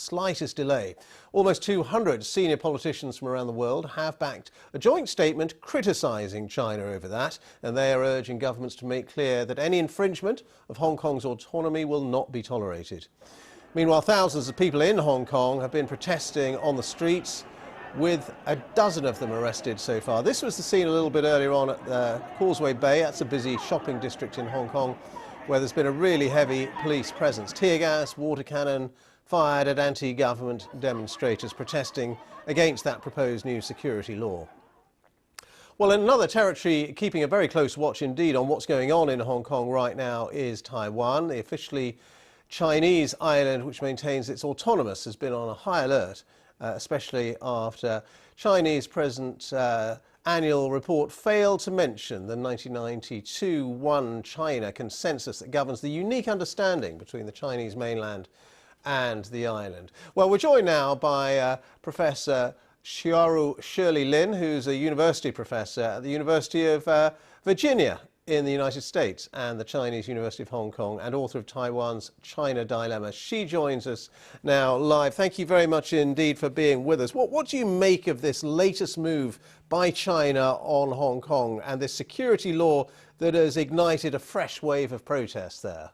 slightest delay. Almost 200 senior politicians from around the world have backed a joint statement criticising China over that, and they are urging governments to make clear that any infringement of Hong Kong's autonomy will not be tolerated. Meanwhile, thousands of people in Hong Kong have been protesting on the streets, with a dozen of them arrested so far. This was the scene a little bit earlier on at Causeway Bay. That's a busy shopping district in Hong Kong where there's been a really heavy police presence. Tear gas, water cannon fired at anti-government demonstrators protesting against that proposed new security law. Well, in another territory keeping a very close watch indeed on what's going on in Hong Kong right now is Taiwan. The officially Chinese island, which maintains its autonomous, has been on a high alert, especially after Chinese President annual report failed to mention the 1992 One China consensus that governs the unique understanding between the Chinese mainland and the island. Well, we're joined now by Professor Shirley Lin, who's a university professor at the University of Virginia in the United States and the Chinese University of Hong Kong, and author of Taiwan's China Dilemma. She joins us now live. Thank you very much indeed for being with us. What do you make of this latest move by China on Hong Kong and this security law that has ignited a fresh wave of protests there?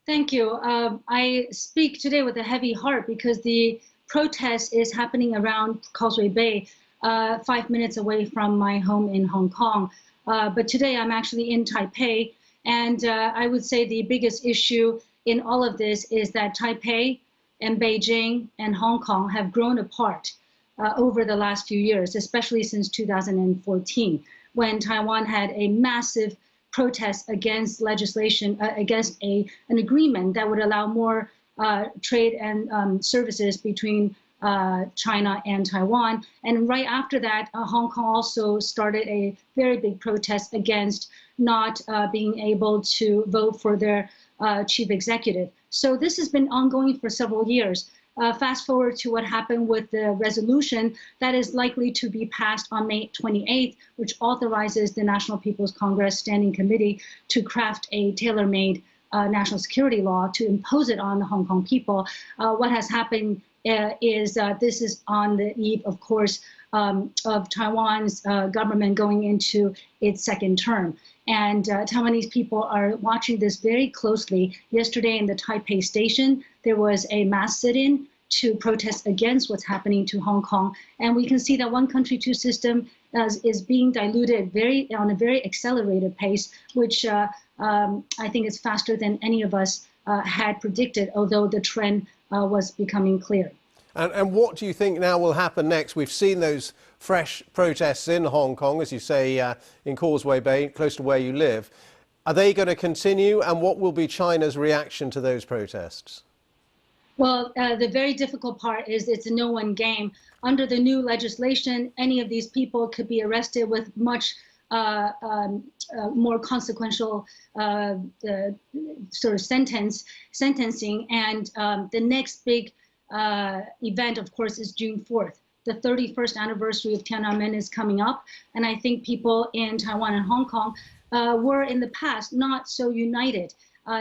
Thank you. I speak today with a heavy heart because the protest is happening around Causeway Bay, 5 minutes away from my home in Hong Kong. But today I'm actually in Taipei, and I would say the biggest issue in all of this is that Taipei and Beijing and Hong Kong have grown apart over the last few years, especially since 2014, when Taiwan had a massive protest against legislation, against an agreement that would allow more trade and services between China and Taiwan. And right after that, Hong Kong also started a very big protest against not being able to vote for their chief executive. So this has been ongoing for several years. Fast forward to what happened with the resolution that is likely to be passed on May 28th, which authorizes the National People's Congress Standing Committee to craft a tailor-made national security law to impose it on the Hong Kong people. What has happened is this is on the eve, of course, of Taiwan's government going into its second term. And Taiwanese people are watching this very closely. Yesterday in the Taipei station, there was a mass sit-in to protest against what's happening to Hong Kong. And we can see that one country, two system is being diluted on a very accelerated pace, which I think is faster than any of us had predicted, although the trend was becoming clear. And what do you think now will happen next? We've seen those fresh protests in Hong Kong, as you say, in Causeway Bay, close to where you live. Are they going to continue, and what will be China's reaction to those protests? Well, the very difficult part is it's a no-win game. Under the new legislation, any of these people could be arrested with much more consequential sort of sentencing. And the next big event, of course, is June 4th. The 31st anniversary of Tiananmen is coming up. And I think people in Taiwan and Hong Kong were in the past not so united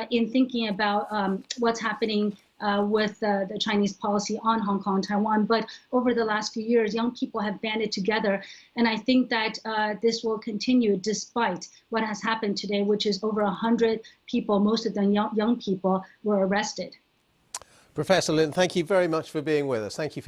in thinking about what's happening with the Chinese policy on Hong Kong and Taiwan. But over the last few years, young people have banded together. And I think that this will continue despite what has happened today, which is over 100 people, most of them young people, were arrested. Professor Lin, thank you very much for being with us. Thank you for your